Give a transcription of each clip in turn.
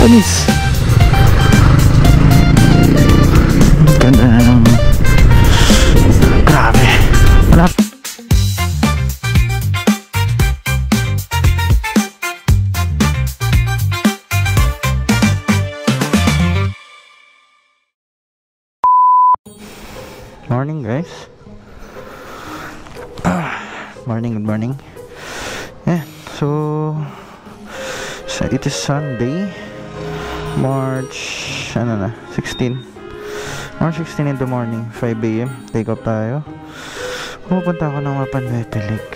Panis. Ganda na ng... Grabe. Malap. Morning guys. Morning, good morning. Yeah, so it is Sunday, March 16 in the morning, 5 AM. Take off tayo. Pupunta ako ng Mapanwepe Lake.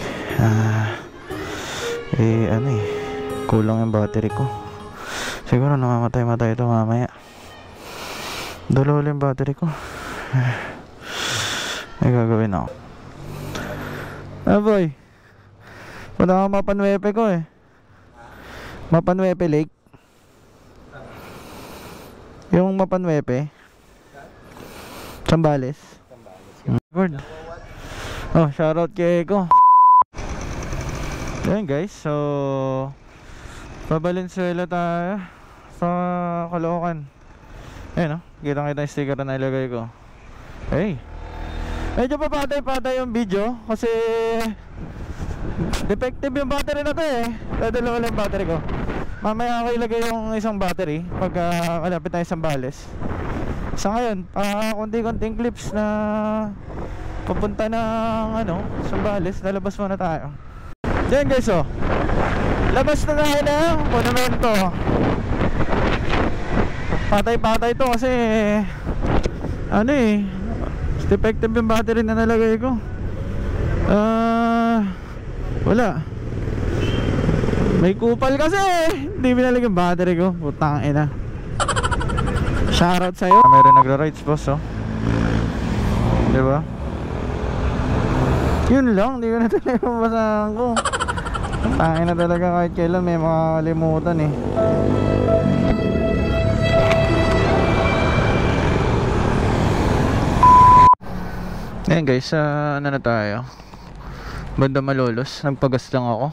Kulang yung battery ko. Siguro namamatay ito mamaya. Dalawa yung battery ko. May gagawin ako. Boy, punta ako Mapanwepe ko eh. Mapanwepe Lake. Yung Mapanwepe Zambales. Good. Oh, shoutout kay Eko. Yan guys, so Valenzuela tayo sa Caloocan. Ayun, no? Kita-kita yung sticker na ilagay ko. Hey, medyo papatay yung video kasi defective yung battery na to eh. Dadalawa lang yung battery ko. Mamaya ako ilagay yung isang battery pagka malapit tayo sa Zambales. Sa ngayon, konti-konting clips na papunta ng Zambales. Lalabas muna tayo. Diyan guys, oh, labas na tayo ng monumento. Patay-patay to kasi defective yung battery na nalagay ko. Wala. May kupal kasi hindi binalagay yung battery ko. Putang ina. Shoutout sa'yo. Meron nagra-rides boss, oh. Diba? Yun lang, hindi ko na talaga mabasahan ko. Putang ina talaga kahit kailan may makakalimutan eh. Ayan guys, ano na tayo? Banda Malolos, nagpagas lang ako.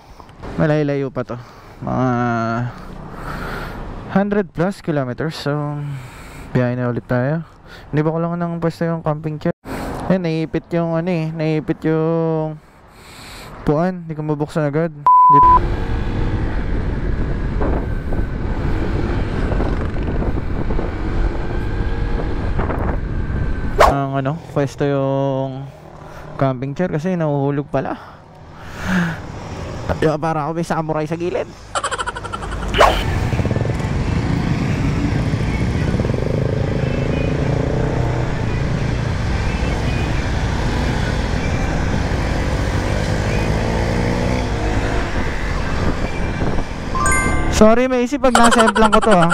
Malayo pa to, mga 100 plus kilometers. So biyahe na ulit tayo. Hindi ba ko lang nang pwesto yung camping chair. Ayan, naiipit yung naiipit yung puan. Hindi ko mabuksan agad. Pwesto yung camping chair kasi nahuhulog pala. Para ako may samurai sa gilid. Sorry Macy pag nasa-emplang ko to ha.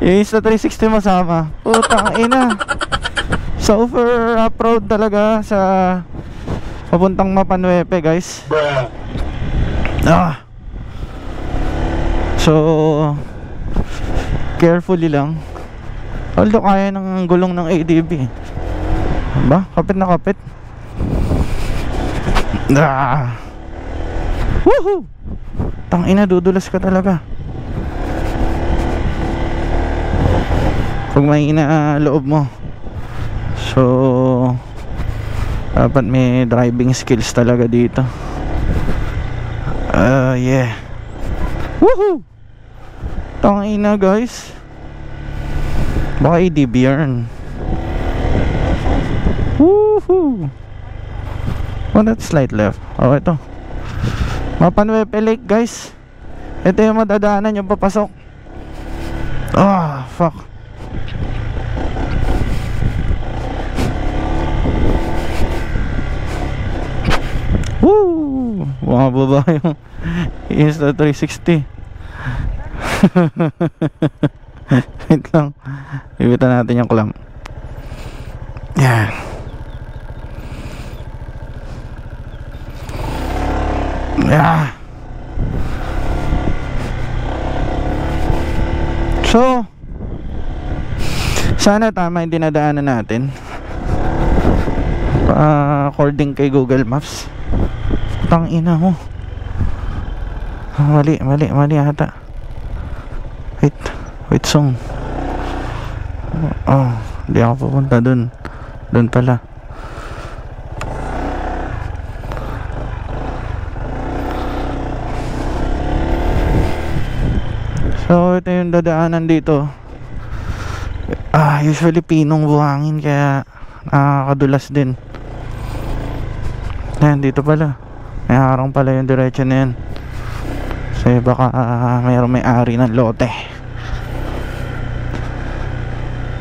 Yung Insta360 masama. Putang ina. Super off-road talaga sa papuntang Mapanwepe guys. So carefully lang. Although kaya ng gulong ng ADB. Ba? Kapit na kapit. Woohoo! Tangina, dudulas ka talaga. Pag may loob mo. So dapat may driving skills talaga dito. Yeah. Woohoo! Tangina guys. Baka ADB yarn. Woohoo! Oh, that's slight left. Oh, ito Mapanwepe Lake guys. Ito yung madadaanan yung papasok. Fuck. Woo! Bumababa yung Insta360. Wait lang. Bibitan natin yung clamp. Yan. Yeah. So sana tama yung dinadaanan natin according kay Google Maps. Tang ina mo. Mali ata. Wait song. Oh, hindi ako pupunta dun. Dun pala. So ito yung dadaanan dito. Usually pinong buhangin, kaya nakakadulas din. Ayan, dito pala may harang pala yung diretso na yan. So baka mayroong may-ari ng lote.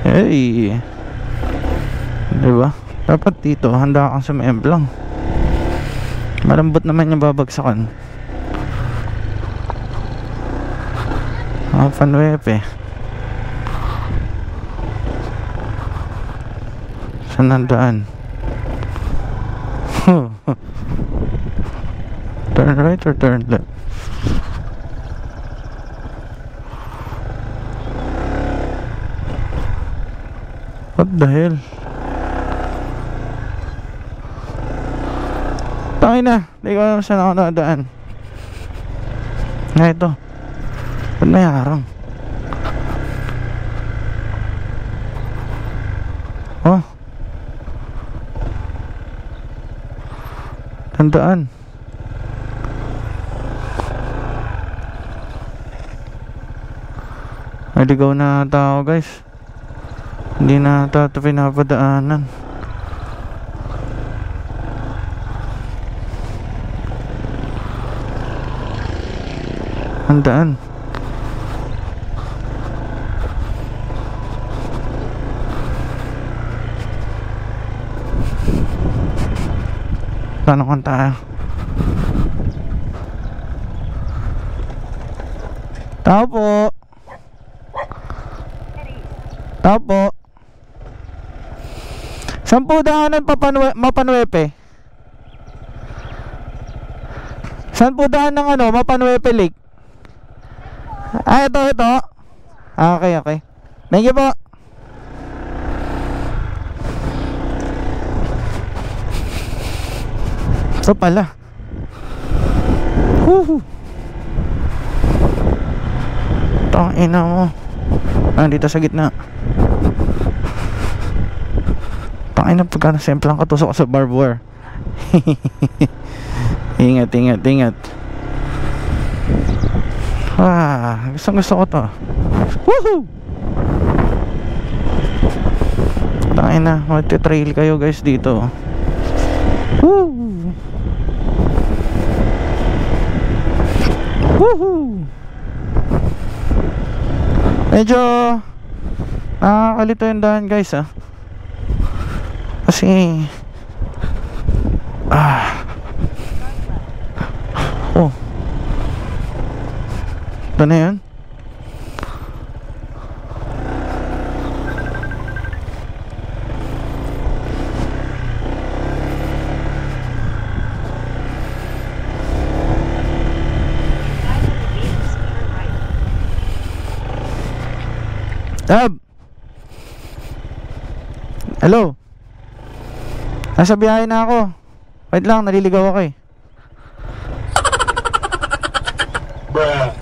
Hey, diba? Dapat dito handa kang sumemplang. Malambot naman yung babagsakan. Panwepe. Saan nandaan? Turn right or turn left? What the hell? Tangin na, hindi ko alam saan ako nadaan. Nga ito. Ba't may harang? Oh, tandaan. May ligaw na tao, guys. Hindi na ito pinapadaanan. Tandaan. Tanong tayo. Tao po. Tao po. Saan po daanan Mapanwepe? Saan po daan ng Mapanwepe Lake? Ito. Okay. Thank you po. Ito pala. Tangina mo. Dito sa gitna. Tangina, pagka nasemple lang katusok sa barbed wire. Ingat. Gusto ko to. Woohoo! Tangina, magte-trail kayo guys dito. Woo! Woohoo! Medyo nakakalito yung daan guys kasi oh, ito na yun. Tab. Hello. Nasa biyahe na ako. Wait lang, naliligaw ako eh. Bruh.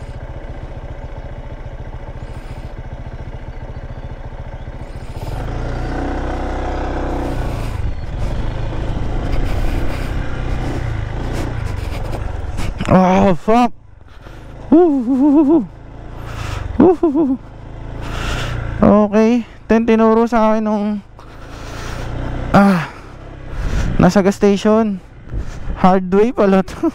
Oh, fuck. Okay, tinuro sa akin nung nasa gas station. Hard way pala to.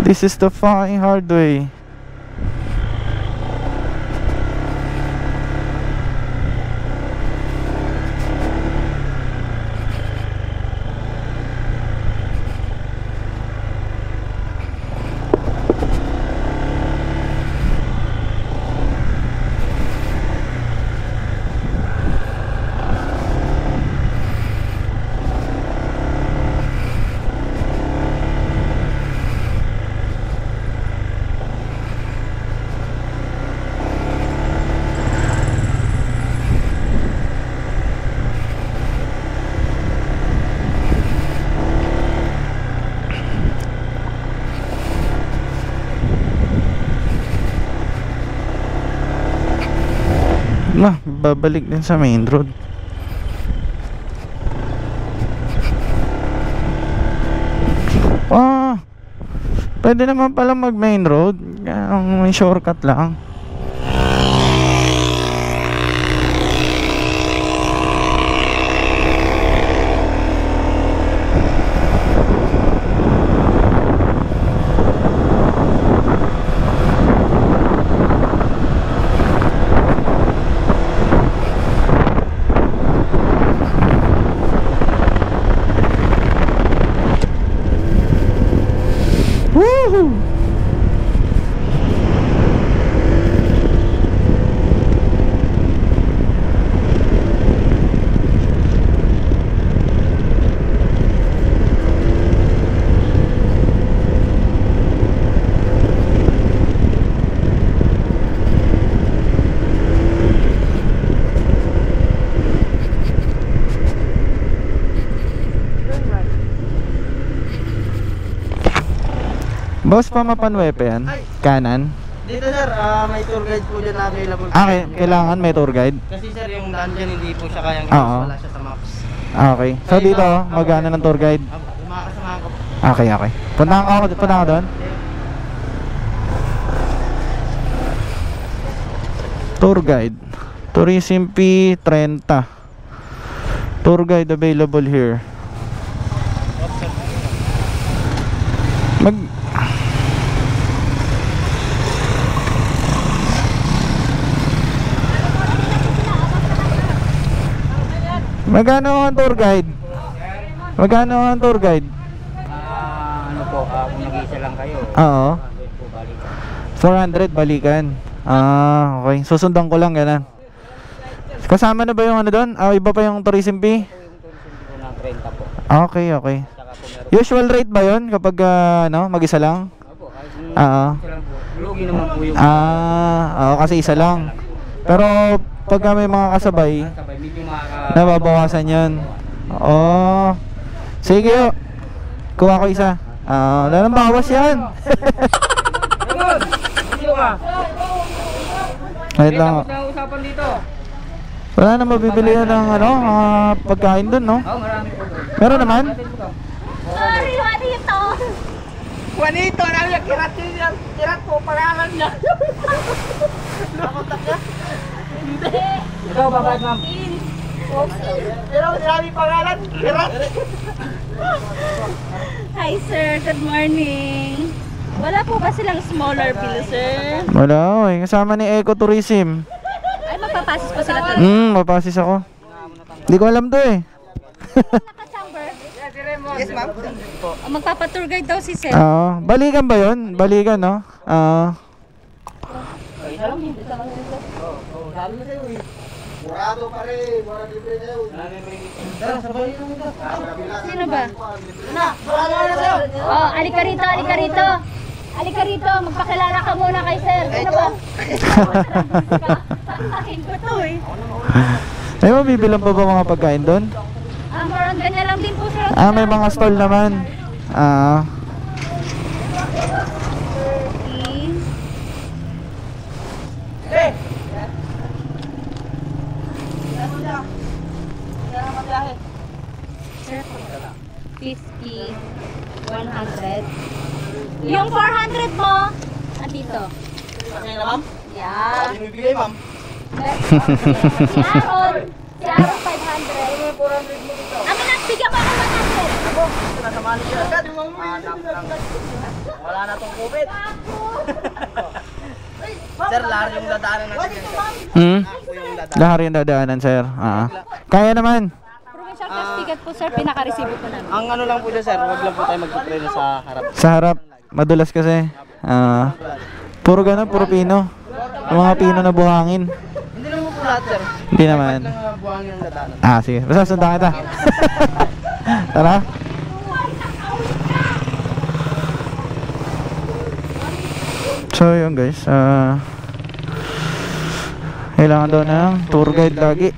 This is the fucking hard way. babalik din sa main road. Pwede naman pala mag main road. May shortcut lang. Woohoo! Boss, Pamapanwepe yan? Kanan? Dito sir, may tour guide po dyan na available. Kailangan may tour guide? Kasi sir, yung daan dyan hindi po siya kayang Oo. wala siya sa maps. Okay. So dito, magana ng tour guide? Yung mga kasamahan ko. Okay. Punta ka doon? Tour guide. Tourism fee 30. Tour guide available here. Magkano ang tour guide? Magkano ang tour guide? Ano po, kung nag-iisa lang kayo. Oo. 400 400 balikan. balikan. Okay. Susundan ko lang ganun. Kasama na ba yung ano doon? Iba pa yung tourism fee? Yung tourism po ng 30 po. Okay. Saka po meron. Usual rate ba yun kapag mag-isa lang? Opo, kahit yung Oo. isa lang po. Lugi naman po yung Kasi isa lang. Pero pagka may mga kasabay, sabay, medyo nababawasan yun. Sige. Kuha ko isa. Wala nang bawas yan. Wait lang. usapan dito. Wala na mabibili yan ng pagkain dun, no? Oo, marami po doon. Meron naman? Sorry, Juanito! Juanito, namin yung kirat po, pangalan niya. Nakontak niya? Hindi. Ikaw, babayad ma'am. Pero sinabi pangalan, kirat. Hi sir, good morning. Wala po ba silang smaller bill, sir? Wala, kasama ni Ecotourism. Ay, magpapasis po sila talaga. Mapasis ako. Hindi ko alam to eh. Naka-chamber. Yes, ma'am. Magpapatour guide daw si sir. Balikan ba yun? Balikan, no? Murado pa rin, murado libre na yun. Tara, sabay nyo nito. Sino ba? Na, murado na sa'yo. Oh, alika rito, alika rito. Alika rito, magpakilala ka muna kay sir. Sino ba? Pagkakin ko to eh. May mabibilang pa ba mga pagkain doon? Parang ganyan lang din po sir. May mga stall naman. Sir, 50, 100. Yung 400 mo, andito. Ngayon na, ma'am? Yeah. Hindi mo ibigay, ma'am. Si Aaron 500. Amin na, bigyan ko ako 100. Ako, sinasamahan niyo agad. Wala na tong COVID. Sir, lahar yung dadaanan natin yan, sir. Ako yung dadaanan. Lahar yung dadaanan, sir. Kaya naman. Provincial cash ticket po sir, pinaka-resibo po namin. Ang ano lang po dyan, sir, wag lang po tayo magpipreno sa harap. Sa harap, madulas kasi. Puro gano'n, puro pino. Yung mga pino na buhangin. Hindi naman po lahat, sir. Hindi naman. Kahit lang buhangin ang dadaanan. Sige. Basta sundan kita. Tara. So yun guys, kailangan daw ng tour guide lagi.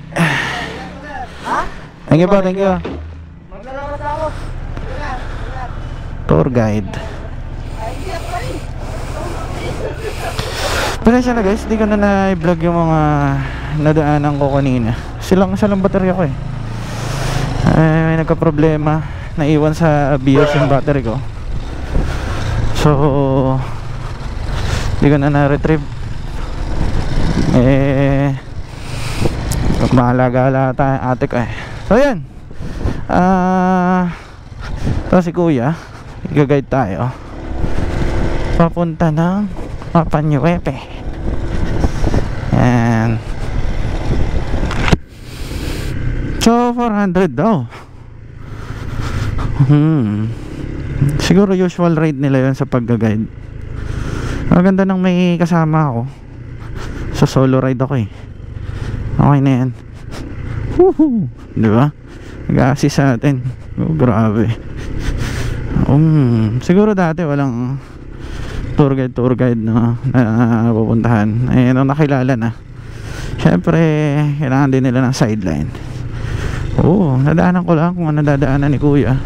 Thank you po, thank you. Tour guide. Pasensya na guys, di ko na na-vlog yung mga nadaanan ko kanina. Silang baterya ko eh. May nagka-problema. Naiwan sa BIOS yung battery ko. So hindi ko na-retrieve. Mahalaga tayo ate ko eh. So yan. Ito si kuya, i-guide tayo papunta ng Mapanyepe. And so 400 daw. Siguro usual rate nila yun sa pag-guide. Maganda nang may kasama ako. So solo ride ako eh. Okay na yan. Woohoo! Diba? Nag-assist sa atin. Oh, grabe. Siguro dati walang tour guide na pupuntahan. Nung nakilala na, syempre kailangan din nila ng sideline. Nadaanan ko lang kung ano dadaanan ni kuya.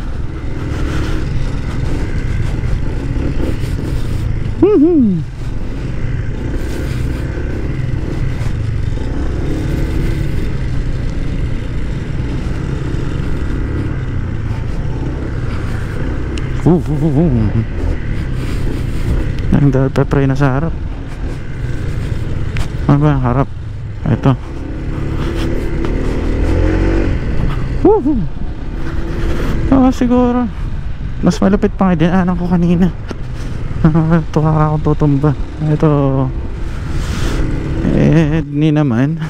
Ang dahil pepray na sa harap. Ano ba ang harap? Ito. Siguro mas malapit pa nga dinaanan ko kanina. Tuwa akong tutumba. Ito di naman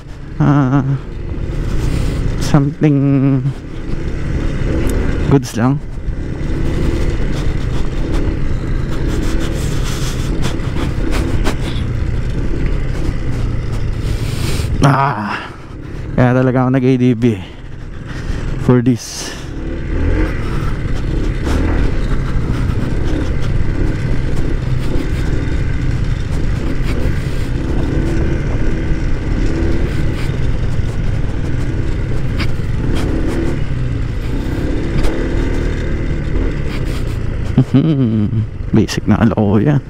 something goods lang. Kaya talaga ako nag-ADB for this. Basic na aloya.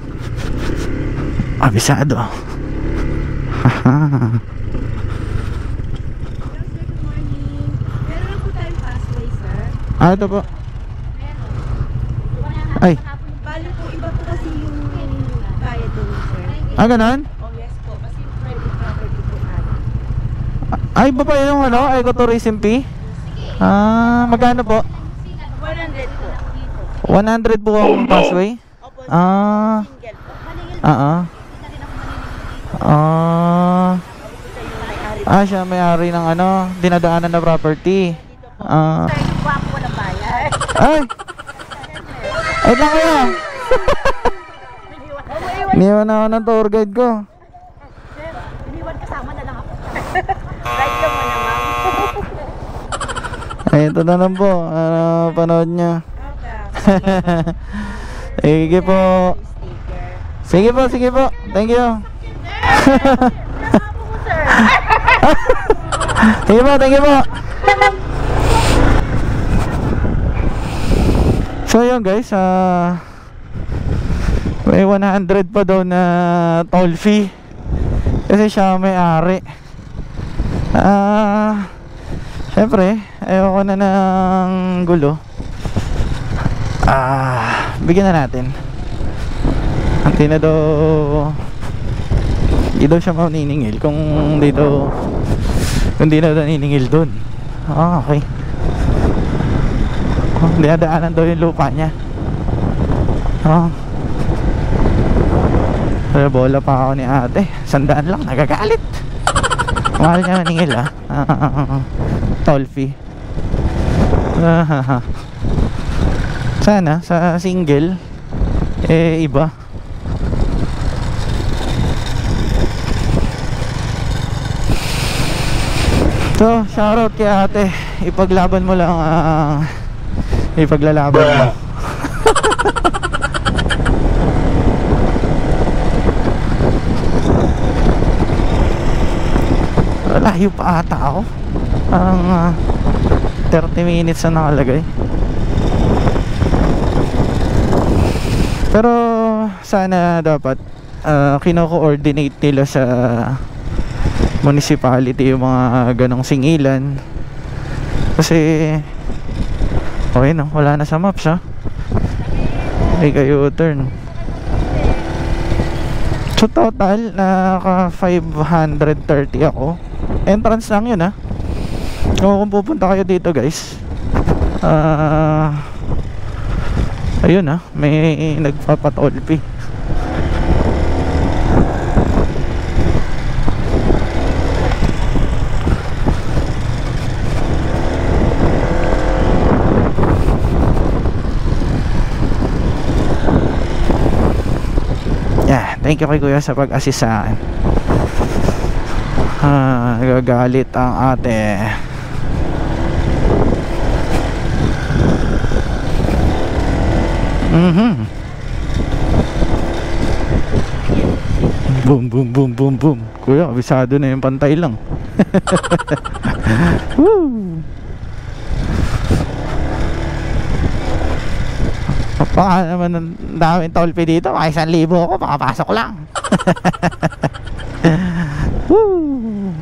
Abisado. Haha. Ito po. Ay. Bali po, iba po kasi yung kaya doon, sir. Ganon? Oh, yes po. Kasi private property po natin. Ay, ba pa yung ecotourism fee? Magkano po? 100 po. 100 po ang passway? Opo, Ah. single po. Siya may-ari ng dinadaanan na property. Sir, yung guwapo ko ng bayan. Ay! Ay lang kayo! Iniwan ako ng tour guide ko. Iniwan kasama na lang ako. Right ka mo naman. Ay, ito na lang po. Panood nyo. Sige po. Sige po. Thank you. Sige po, thank you po. So yun guys, may 100 pa daw na toll fee kasi siya may-ari. Syempre ayoko na ng gulo. Bigyan na natin. Hindi daw siya maniningil kung hindi na naniningil dun. Okay. Dinadaanan daw yung lupa niya. Bola pa ako ni ate. 100 lang, nagagalit. Mahal niya maningil toll fee. Sana sa single iba. So shoutout kay ate. Ipaglaban mo lang ipaglalaban mo. Layo pa ata ako. Parang 30 minutes na nakalagay. Pero sana dapat kino-coordinate nila sa municipality yung mga ganong singilan. Kasi okay no, wala na sa maps ha. May kayo turn. So total naka 530 ako. Entrance lang yun ha. Kung pupunta kayo dito guys, ayun ha, may nagpapatolpi. Yeah, thank you kay kuya sa pag-assist sa akin. Nagagalit ang ate. Boom, boom, boom, boom, boom. Kuya, abisado na yung pantay lang. Woo! Baka naman ang daming tolpi dito. Baka 1,000 ako, makapasok lang. Woo!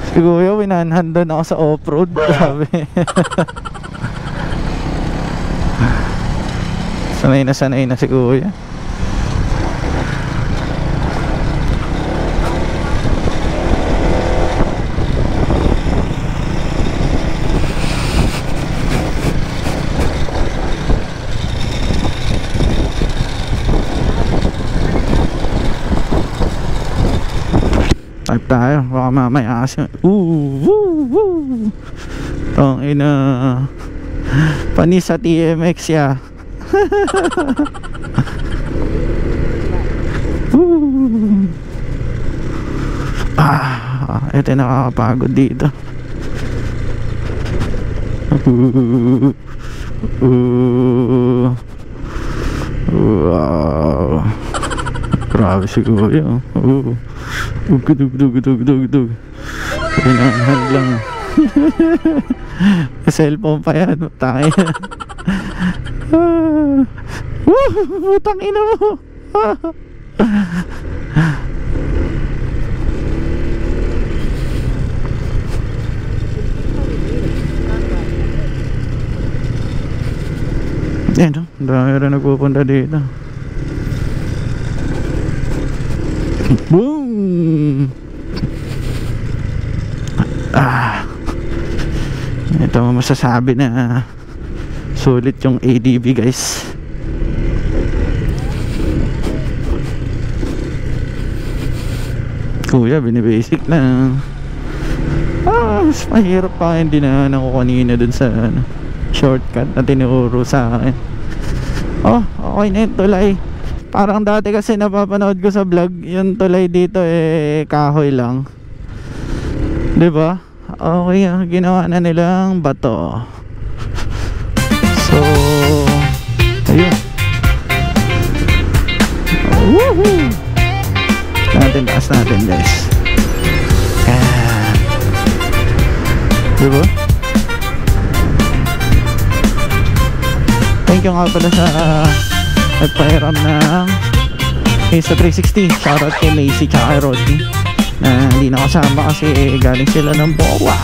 Si kuya, winanhan doon ako sa off-road. Sabi. Sanay na si kuya. Type tayo, baka mamaya kasi tong ina panis sa TMX ya. Ito nakakapagod dito. Wow, grabe siguro yun. Dug. Pinanghand lang. Cellphone pa yan. Tayo. Putang ina mo. Yan no, dami rin nagpupunta dito. Boom! Ito masasabi na sulit yung ADB guys. Kuya, binibasic lang. Mas mahirap pa hindi na ako kanina dun sa shortcut na tinuro sa akin. Oh, okay na yung tulay. Parang dati kasi napapanood ko sa vlog, yung tulay dito kahoy lang. 'Di ba? Okay, ginawa na nilang bato. So, ayun. Woohoo! Taas natin guys. Di ba? Thank you nga pala sa nagpahiram ng Insta 360. Shoutout kay Macy tsaka kay Rodney na hindi nakasama kasi galing sila ng Boa.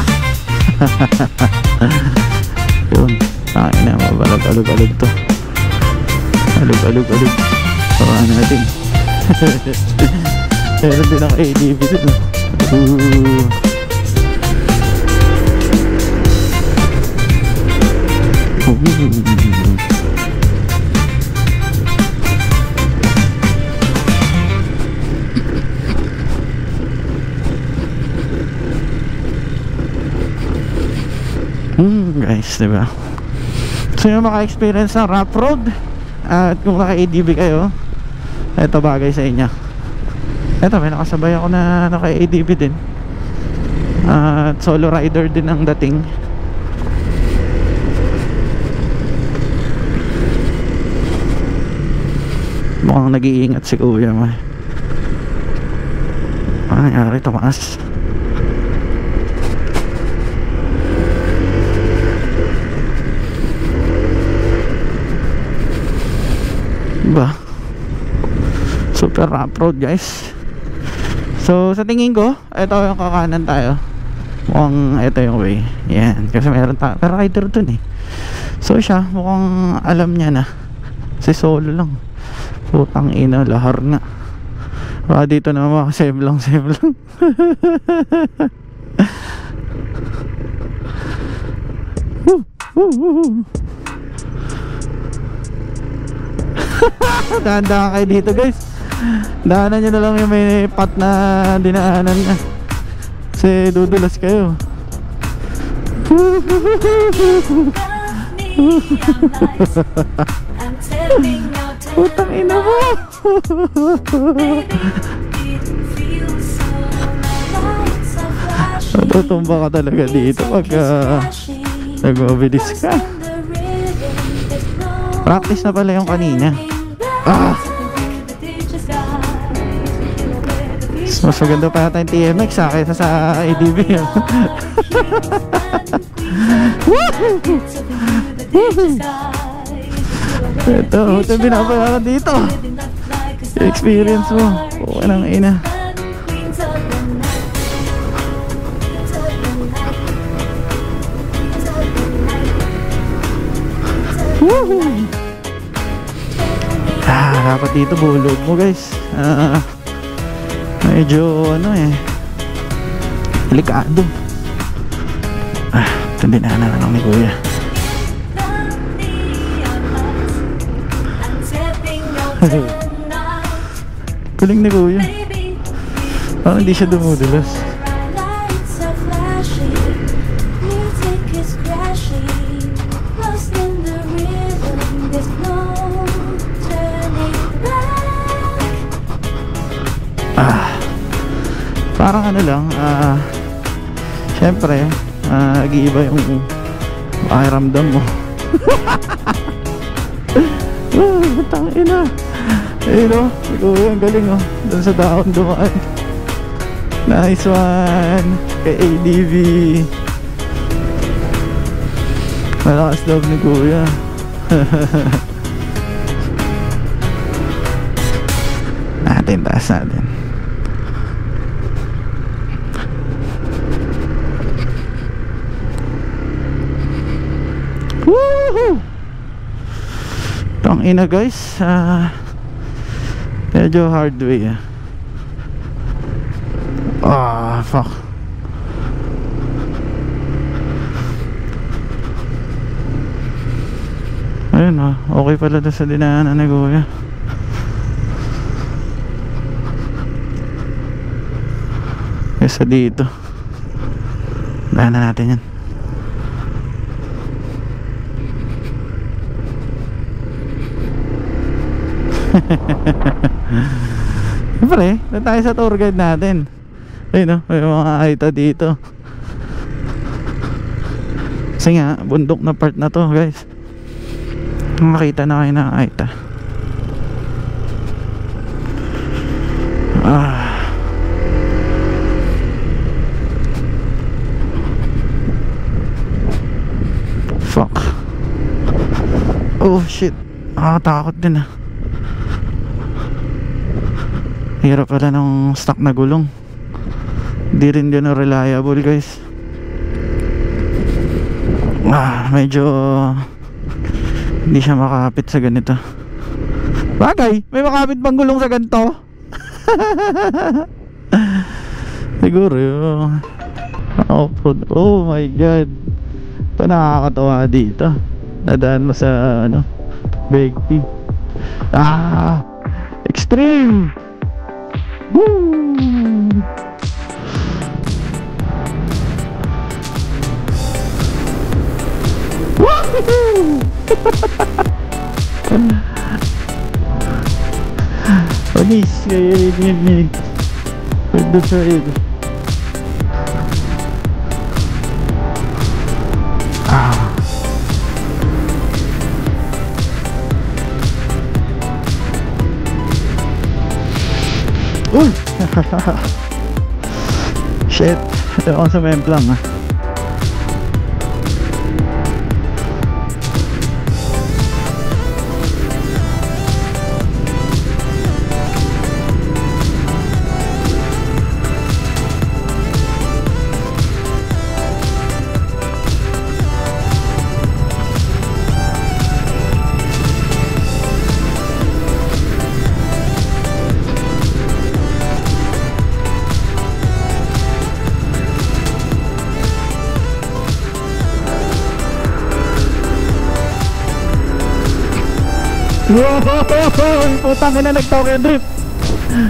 Yun, tayo na mabalog-alog-alog to. Alog-alog-alog. Pawa natin. Meron din ako ADB din. Guys, diba? So yung maka-experience ng rough road at kung naka-ADB kayo, ito bagay sa inyo. Ito, may nakasabay ako na naka-ADB din at solo rider din ang dating. Mukhang nag-iingat si kuya mo. Nangyari, tumaas. Diba? Super rough road guys. So sa tingin ko, ito yung kakanan tayo. Mukhang ito yung way. Yan, kasi meron tayo pero rider dun eh. So siya, mukhang alam niya na. Si solo lang. Putang ina, lahar na. Baka dito na mga save lang. Dahan-dahan kayo dito guys. Daanan nyo na lang yung may pat na dinaanan na. Kasi dudulas kayo. Putang ina mo. Tutumba ka talaga dito pagka nag-mobilis ka. Practice na pala yung kanina. Mas maganda pa yata yung TMX sa akin sa ADV. Ito yung binabayaran dito. Yung experience mo. Okay nang ina. Dapat dito bulog mo guys. Medyo ano eh, delikado. Ito dinaanan na lang ni kuya. Galing ni kuya. Parang hindi siya dumudulas. Parang ano lang, syempre, nag-iiba yung pakiramdam mo. Tangina. Ayun o, ang galing o. Doon sa dahon dumaan. Nice one. Kay ADV. Malakas loob ni kuya. Taas natin. Woohoo! Tang ina guys, medyo hard way fuck. Ayun okay pala doon sa dinaanan ni kuya. Kesa dito daanan natin yan. Siyempre, doon tayo sa tour guide natin. Ayun may mga aita dito. Kasi nga, bundok na part na to guys. Makita na kayo ng aita. Fuck. Oh shit. Takot din Hirap pala ng stock na gulong. Hindi rin yun reliable guys. Medyo hindi siya makapit sa ganito. Bagay, may makapit bang gulong sa ganito? Siguro yung off-road. Oh my god, ito nakakatawa dito. Nadaan mo sa Begti. Extreme. Woo! Woohoo! Panis, kaya rin. Pwede sa ito. Uy! Shit, ito ako sa memplang Wow! Putang ina, nag-Tokyo drift.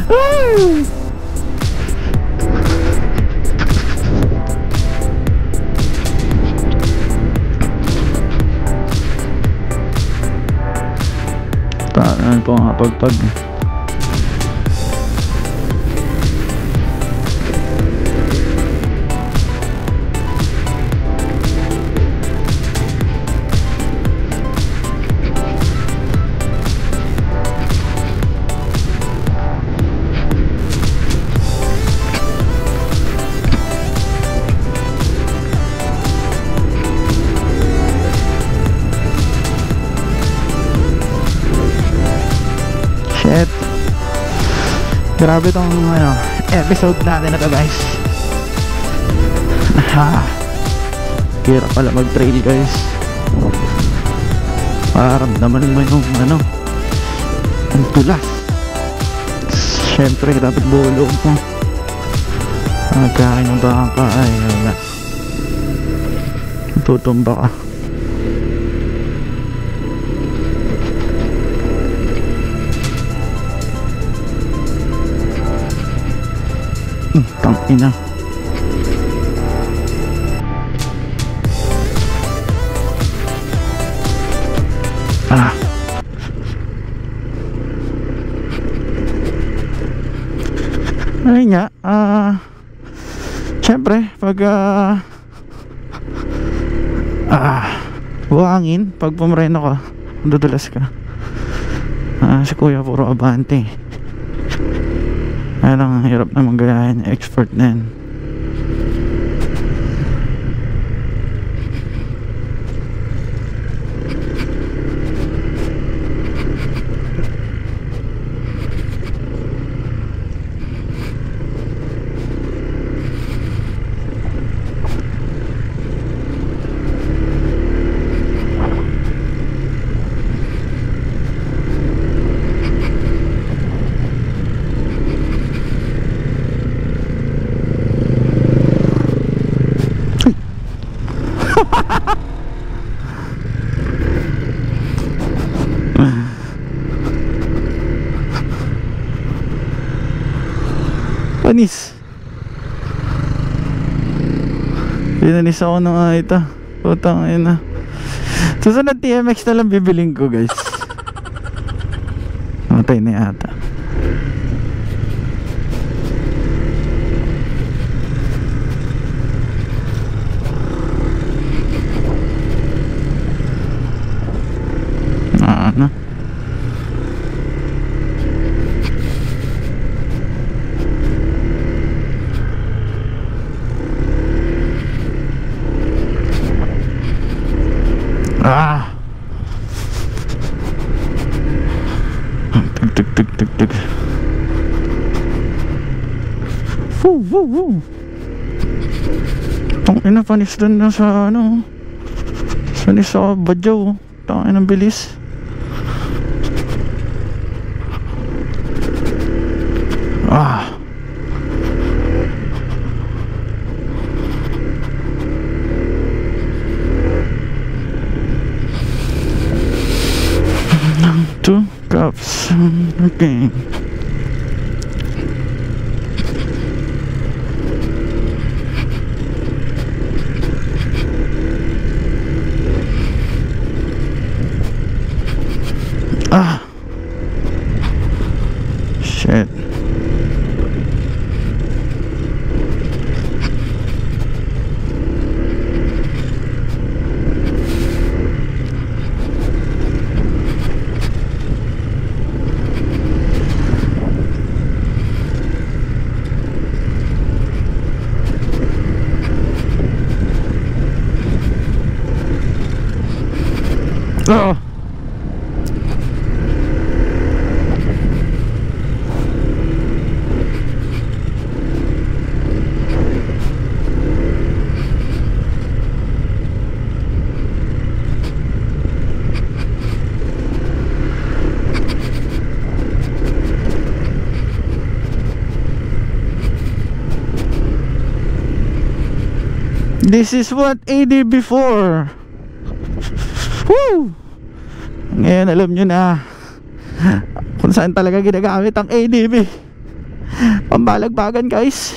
Ay! Tanan po nga pagpag. Shit. Grabe tong episode natin na to, guys. Kira pala mag trail, guys. Paramdaman mo yung ang tulas. Syempre dapat bulo mo. Magkain ng baka ay wala, tutumba ka. Tangina. Ayun nga, syempre pag buhangin, pag pumreno ka, dudulas ka. Si kuya puro abante. Kaya lang, hirap na magayahin. Expert na yan. Panis. Pinanis ako ng ito. Putang ina. Susunod TMX na lang bibiling ko, guys. Matay na yata. Ano? Tug. Woo. Tong ina, panis dun na sa panis sa Badyaw. Tong ina, bilis. Two cups. Okay. Shit. This is what AD before. Woo! Ngayon alam nyo na. Kung saan talaga ginagamit ang ADB. Pambalagbagan guys.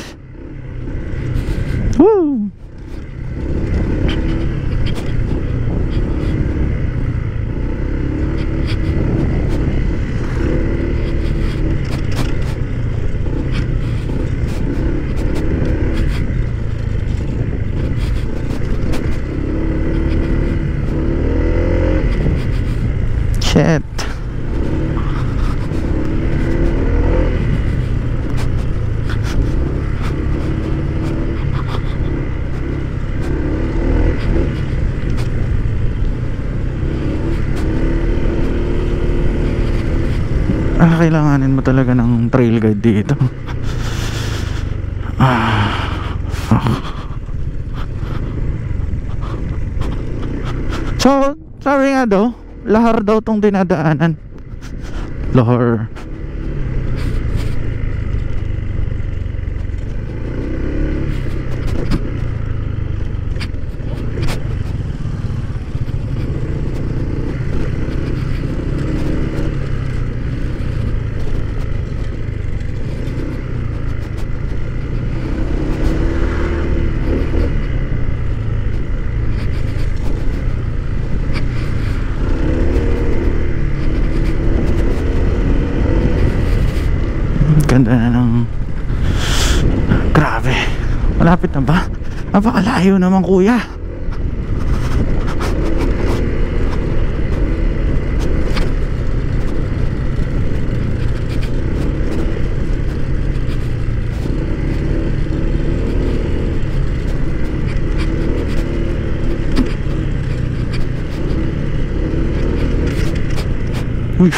Woo! Shit. Kailanganin mo talaga ng trail guide dito. So, sabi nga daw, lahar daw tong dinadaanan. Lahar. Ganda na ng... Grabe. Malapit na ba? Napakalayo naman kuya. Uy.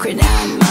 secret admirer.